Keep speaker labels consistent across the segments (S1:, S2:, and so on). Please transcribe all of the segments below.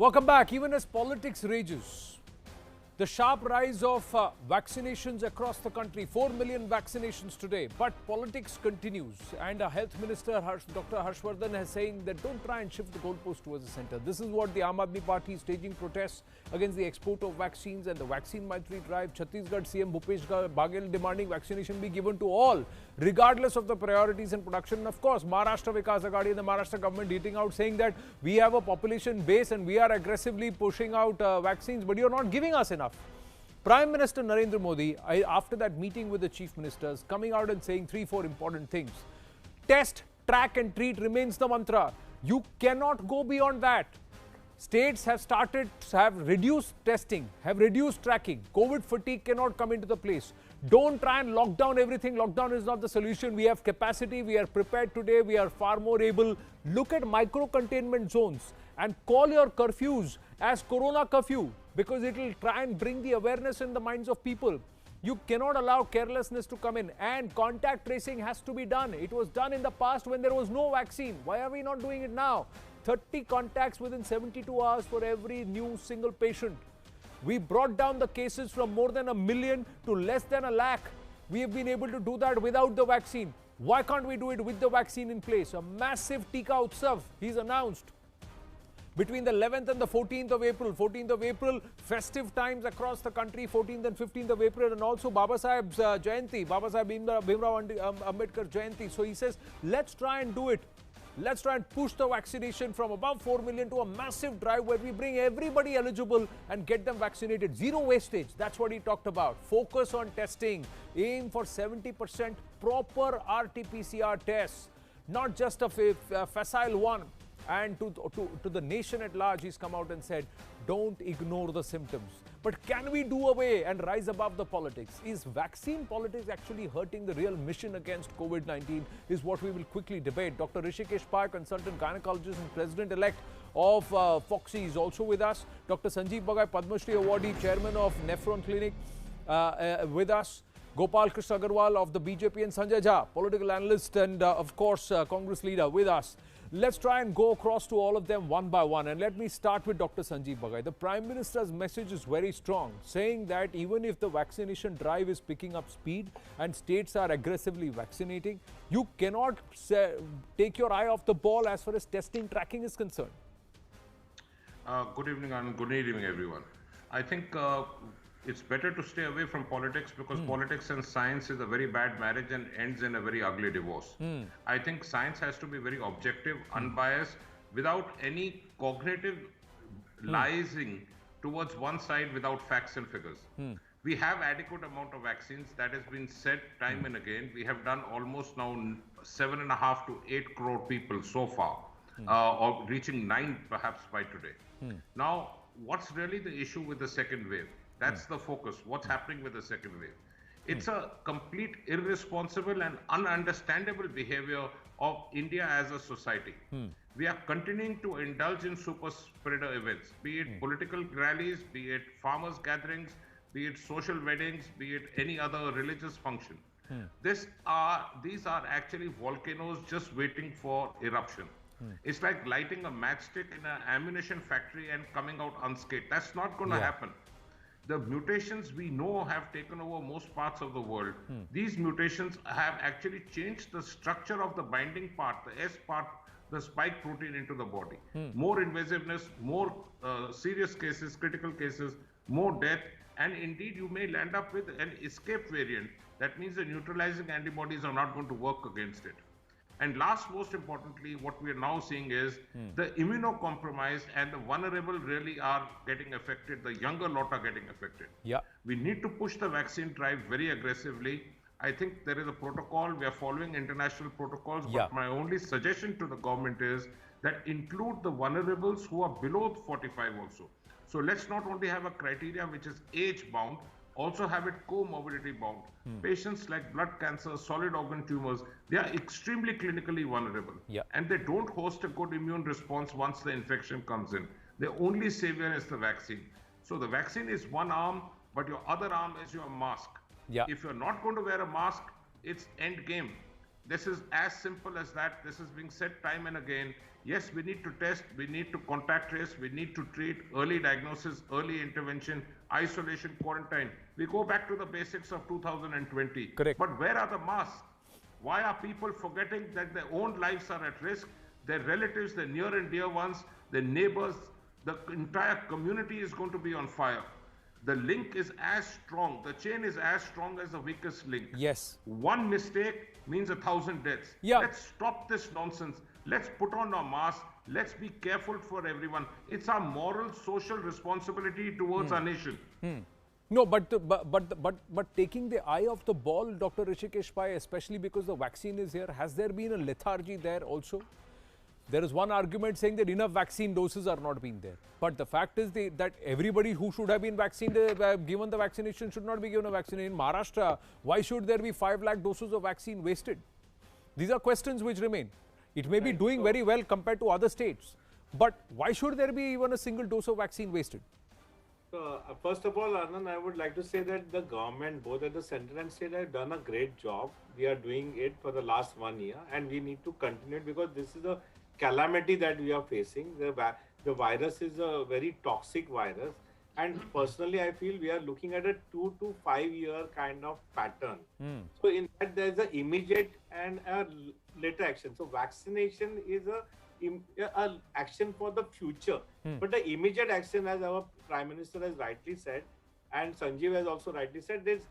S1: Welcome back. Even as politics rages, the sharp rise of vaccinations across the country, 4 million vaccinations today, but politics continues. And our Health Minister, Dr. Harshvardhan, is saying that don't try and shift the goalpost towards the centre. This is what the Aam Aadmi Party is staging protests against the export of vaccines and the vaccine Maitri drive. Chhattisgarh CM Bhupesh Baghel demanding vaccination be given to all, regardless of the priorities in production. And of course, Maharashtra Vikas Aghadi and the Maharashtra government eating out, saying that we have a population base and we are aggressively pushing out vaccines, but you're not giving us enough. Prime Minister Narendra Modi, after that meeting with the chief ministers, coming out and saying 3-4 important things. Test, track and treat remains the mantra. You cannot go beyond that. States have reduced testing, have reduced tracking. COVID fatigue cannot come into the place. Don't try and lock down everything. Lockdown is not the solution. We have capacity. We are prepared today. We are far more able. Look at micro containment zones and call your curfews as Corona curfew, because it will try and bring the awareness in the minds of people. You cannot allow carelessness to come in, and contact tracing has to be done. It was done in the past when there was no vaccine. Why are we not doing it now? 30 contacts within 72 hours for every new single patient. We brought down the cases from more than 1 million to less than 1 lakh. We have been able to do that without the vaccine. Why can't we do it with the vaccine in place? A massive Tika Utsav he's announced. Between the 11th and the 14th of April, 14th of April, festive times across the country, 14th and 15th of April, and also Baba Saheb's Jayanti, Baba Saheb Bhimrao Ambedkar Jayanti. So he says, let's try and do it. Let's try and push the vaccination from above 4 million to a massive drive where we bring everybody eligible and get them vaccinated. Zero wastage, that's what he talked about. Focus on testing. Aim for 70% proper RT-PCR tests, not just a facile one. And to the nation at large, he's come out and said, don't ignore the symptoms. But can we do away and rise above the politics? Is vaccine politics actually hurting the real mission against COVID-19 is what we will quickly debate. Dr. Rishikesh Pai, consultant gynecologist and president-elect of Foxy, is also with us. Dr. Sanjeev Bagai, Padma Shri Awardee, chairman of Nephron Clinic, with us. Gopal Krishna Agarwal of the BJP, and Sanjay Jha, political analyst and of course Congress leader, with us. Let's try and go across to all of them one by one. And let me start with Dr. Sanjeev Bagai. The Prime Minister's message is very strong, saying that even if the vaccination drive is picking up speed and states are aggressively vaccinating, you cannot take your eye off the ball as far as testing, tracking is concerned.
S2: Good evening and good evening, everyone. I think it's better to stay away from politics, because politics and science is a very bad marriage and ends in a very ugly divorce. I think science has to be very objective, unbiased, without any cognitive liaising towards one side without facts and figures. We have adequate amount of vaccines. That has been said time and again. We have done almost now 7.5 to 8 crore people so far, or reaching 9 perhaps by today. Now, what's really the issue with the second wave? That's the focus. What's happening with the second wave? It's a complete irresponsible and ununderstandable behavior of India as a society. We are continuing to indulge in super spreader events, be it political rallies, be it farmers' gatherings, be it social weddings, be it any other religious function. These are actually volcanoes just waiting for eruption. It's like lighting a matchstick in an ammunition factory and coming out unscathed. That's not going to happen. The mutations we know have taken over most parts of the world. These mutations have actually changed the structure of the binding part, the S part, the spike protein into the body. More invasiveness, more serious cases, critical cases, more death, and indeed you may land up with an escape variant. That means the neutralizing antibodies are not going to work against it. And last, most importantly, what we are now seeing is the immunocompromised and the vulnerable really are getting affected. The younger lot are getting affected. We need to push the vaccine drive very aggressively. I think there is a protocol. We are following international protocols. But my only suggestion to the government is that include the vulnerables who are below 45 also. So let's not only have a criteria which is age bound, also have it comorbidity bound. Patients like blood cancer, solid organ tumors, they are extremely clinically vulnerable. And they don't host a good immune response once the infection comes in. The only savior is the vaccine. So the vaccine is one arm, but your other arm is your mask. If you're not going to wear a mask, it's end game. This is as simple as that. This is being said time and again. Yes, we need to test, we need to contact trace, we need to treat, early diagnosis, early intervention, isolation, quarantine. We go back to the basics of 2020.
S1: Correct.
S2: But where are the masks? Why are people forgetting that their own lives are at risk? Their relatives, their near and dear ones, their neighbors, the entire community is going to be on fire. The link is as strong, the chain is as strong as the weakest link.
S1: Yes.
S2: One mistake means 1,000 deaths.
S1: Yeah.
S2: Let's stop this nonsense. Let's put on our mask. Let's be careful for everyone. It's our moral, social responsibility towards our nation.
S1: No, but taking the eye off the ball, Dr. Rishikesh Pai, especially because the vaccine is here, has there been a lethargy there also? There is one argument saying that enough vaccine doses are not being there. But the fact is that everybody who should have been vaccinated, given the vaccination, should not be given a vaccine. In Maharashtra, why should there be 5 lakh doses of vaccine wasted? These are questions which remain. It may be doing very well compared to other states. But why should there be even a single dose of vaccine wasted?
S3: First of all, Anand, I would like to say that the government, both at the center and state, have done a great job. We are doing it for the last 1 year, and we need to continue it because this is a calamity that we are facing. The virus is a very toxic virus, and personally, I feel we are looking at a 2 to 5 year kind of pattern. So in that, there is an immediate and a later action. So vaccination is a action for the future, but the immediate action, as our Prime Minister has rightly said, and Sanjeev has also rightly said, is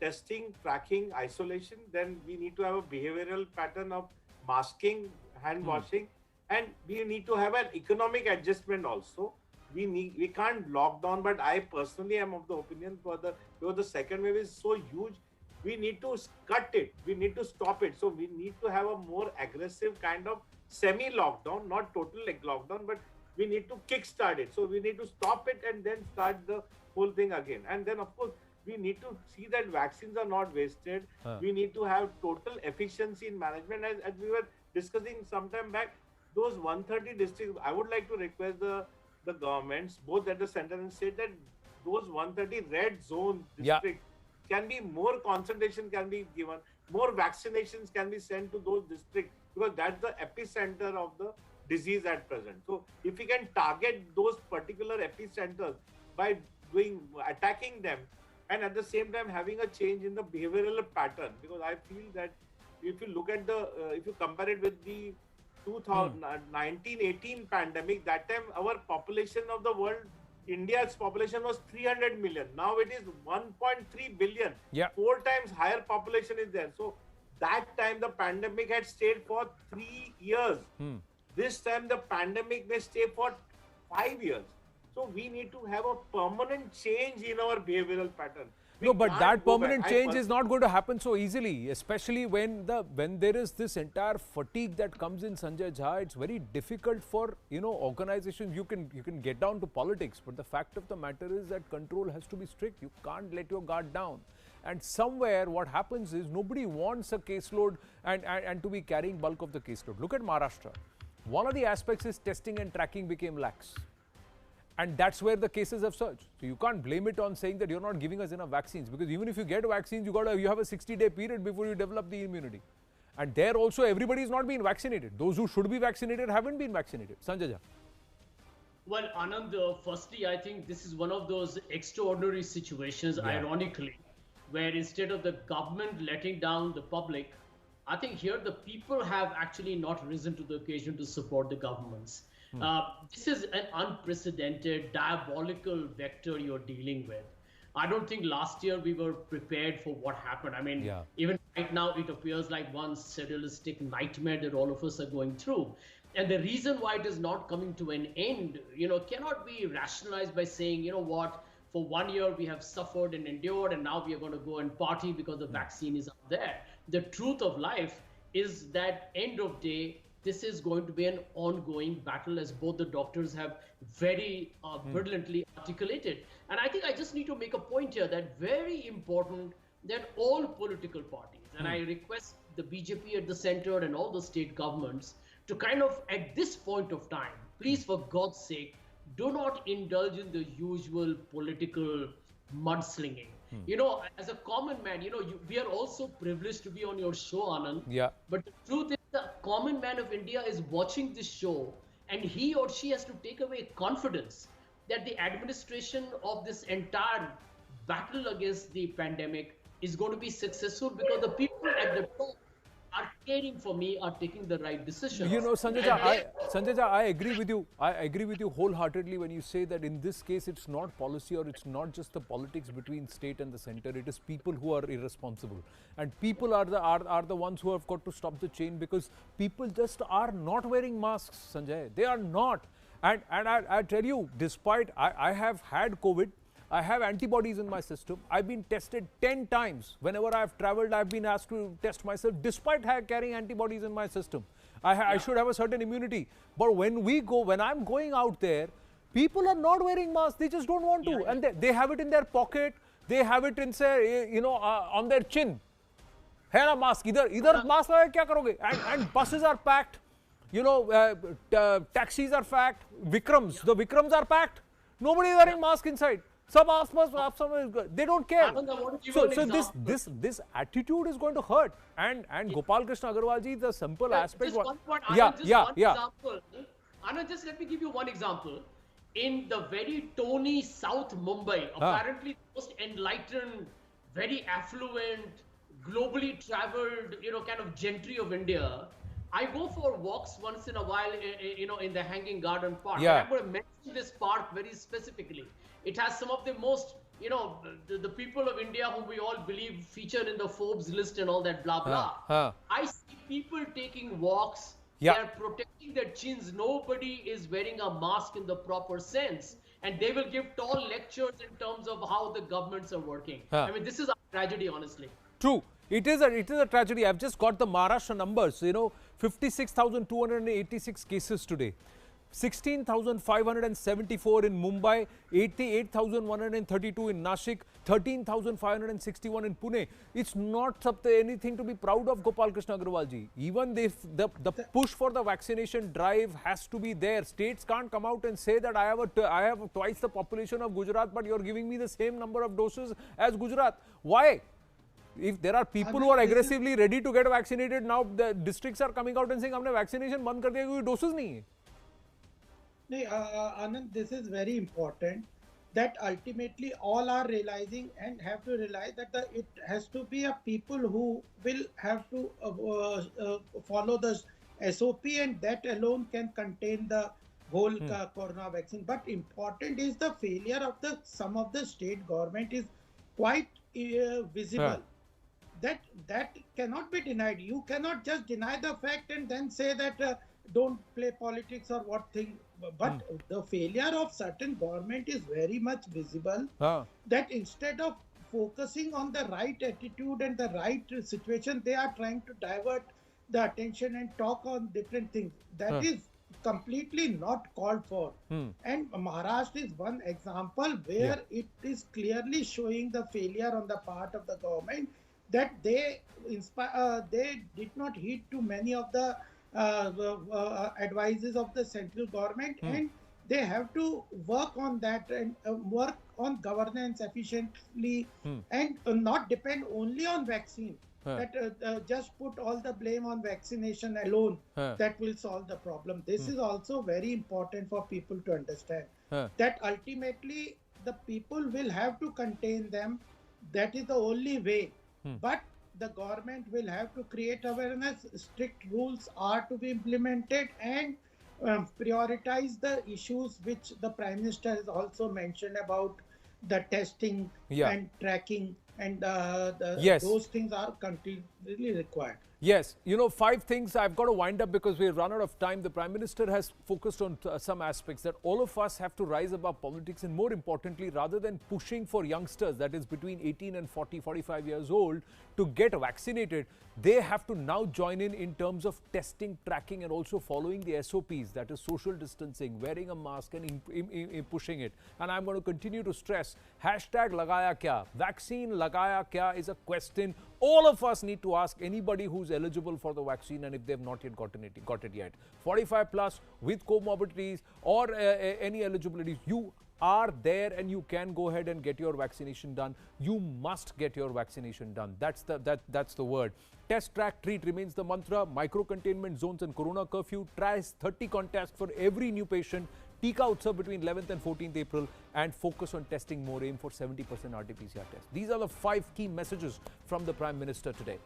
S3: testing, tracking, isolation. Then we need to have a behavioral pattern of masking, hand washing, and we need to have an economic adjustment also. We can't lock down, but I personally am of the opinion because the second wave is so huge, we need to cut it, we need to stop it. So we need to have a more aggressive kind of semi-lockdown, not total lockdown, but we need to kickstart it. So we need to stop it and then start the whole thing again. And then of course, we need to see that vaccines are not wasted. We need to have total efficiency in management. As we were discussing some time back, those 130 districts, I would like to request the governments, both at the center and state, that those 130 red zone districts can be more concentration can be given, more vaccinations can be sent to those districts, because that's the epicenter of the disease at present. So if we can target those particular epicenters by attacking them, and at the same time having a change in the behavioral pattern, because I feel that if you look at if you compare it with the 2019-18 pandemic, that time our population of the world, India's population was 300 million. Now it is 1.3 billion. 4 times higher population is there. So that time the pandemic had stayed for 3 years. This time the pandemic may stay for 5 years. So we need to have a permanent change in our behavioral pattern.
S1: No, but that permanent change is not going to happen so easily, especially when there is this entire fatigue that comes in, Sanjay Jha. It's very difficult for, organizations. You can get down to politics, but the fact of the matter is that control has to be strict. You can't let your guard down. And somewhere what happens is nobody wants a caseload and to be carrying bulk of the caseload. Look at Maharashtra. One of the aspects is testing and tracking became lax. And that's where the cases have surged. So you can't blame it on saying that you're not giving us enough vaccines, because even if you get vaccines, you have a 60-day period before you develop the immunity. And there also everybody is not being vaccinated. Those who should be vaccinated haven't been vaccinated. Sanjay Jha.
S4: Well, Anand, firstly, I think this is one of those extraordinary situations, ironically, where instead of the government letting down the public, I think here the people have actually not risen to the occasion to support the governments. This is an unprecedented, diabolical vector you're dealing with. I don't think last year we were prepared for what happened. I mean, even right now, it appears like one surrealistic nightmare that all of us are going through. And the reason why it is not coming to an end, cannot be rationalized by saying, what, for 1 year we have suffered and endured, and now we are going to go and party because the vaccine is out there. The truth of life is that end of day, this is going to be an ongoing battle, as both the doctors have very brilliantly articulated. And I think I just need to make a point here that very important that all political parties, and I request the BJP at the center and all the state governments to kind of, at this point of time, please, for God's sake, do not indulge in the usual political mudslinging. You know, as a common man, you know, we are also privileged to be on your show, Anand.
S1: Yeah.
S4: But the truth is, the common man of India is watching this show, and he or she has to take away confidence that the administration of this entire battle against the pandemic is going to be successful because the people at the top are caring for me, are taking the right decisions.
S1: You know, Sanjay Jha, I agree with you. I agree with you wholeheartedly when you say that in this case, it's not policy or it's not just the politics between state and the center. It is people who are irresponsible, and people are the ones who have got to stop the chain, because people just are not wearing masks. Sanjay, they are not. And I tell you, despite I have had COVID. I have antibodies in my system. I've been tested 10 times. Whenever I've traveled, I've been asked to test myself, despite carrying antibodies in my system. I should have a certain immunity. But when I'm going out there, people are not wearing masks. They just don't want to. And they have it in their pocket. They have it in, say, on their chin. है ना mask? इधर mask लगा क्या करोगे? And buses are packed. You know, taxis are packed. The Vikrams are packed. Nobody is wearing mask inside. They don't care. So this attitude is going to hurt. And Gopal Krishna Agarwal ji, the simple aspect.
S4: Just one point. Example. Anand, just let me give you one example. In the very Tony South Mumbai, apparently the most enlightened, very affluent, globally traveled, kind of gentry of India. I go for walks once in a while, in the Hanging Garden Park.
S1: Yeah.
S4: I'm going to mention this park very specifically. It has some of the most, the people of India whom we all believe featured in the Forbes list and all that blah, blah. I see people taking walks.
S1: Yeah.
S4: They are protecting their chins. Nobody is wearing a mask in the proper sense. And they will give tall lectures in terms of how the governments are working. I mean, this is a tragedy, honestly.
S1: True. It is a tragedy. I've just got the Maharashtra numbers, 56,286 cases today. 16,574 in Mumbai, 88,132 in Nashik, 13,561 in Pune. It's not anything to be proud of, Gopal Krishna Agarwal ji. Even if the push for the vaccination drive has to be there. States can't come out and say that I have twice the population of Gujarat, but you're giving me the same number of doses as Gujarat. Why? If there are people who are aggressively ready to get vaccinated, now the districts are coming out and saying, "हमने vaccination बंद कर दिया क्योंकि doses नहीं है."
S5: Anand, this is very important, that ultimately all are realizing and have to realize that it has to be a people who will have to follow the SOP, and that alone can contain the whole corona vaccine. But important is the failure of some of the state government is quite visible. That cannot be denied. You cannot just deny the fact and then say that don't play politics or what thing. But the failure of certain government is very much visible. That instead of focusing on the right attitude and the right situation, they are trying to divert the attention and talk on different things. That is completely not called for. And Maharashtra is one example where it is clearly showing the failure on the part of the government, that they did not heed to many of the advices of the central government, and they have to work on that and work on governance efficiently, and not depend only on vaccine. That just put all the blame on vaccination alone, that will solve the problem. This is also very important for people to understand, that ultimately the people will have to contain them. That is the only way. But the government will have to create awareness, strict rules are to be implemented, and prioritize the issues which the Prime Minister has also mentioned about the testing and tracking, and those things are continually required.
S1: Yes, 5 things. I've got to wind up because we've run out of time. The Prime Minister has focused on some aspects that all of us have to rise above politics, and more importantly, rather than pushing for youngsters, that is between 18 and 45 years old, to get vaccinated, they have to now join in terms of testing, tracking, and also following the SOPs, that is social distancing, wearing a mask, and pushing it. And I'm going to continue to stress, #Lagaya Kya? Vaccine Lagaya Kya is a question all of us need to ask anybody who's eligible for the vaccine, and if they've not yet got it yet. 45 plus with comorbidities or any eligibility, you are there and you can go ahead and get your vaccination done. You must get your vaccination done. That's the word. Test, track, treat remains the mantra. Micro containment zones and corona curfew. Tries 30 contests for every new patient. Tika Utsav between 11th and 14th April, and focus on testing more. Aim for 70% RT-PCR tests. These are the 5 key messages from the Prime Minister today.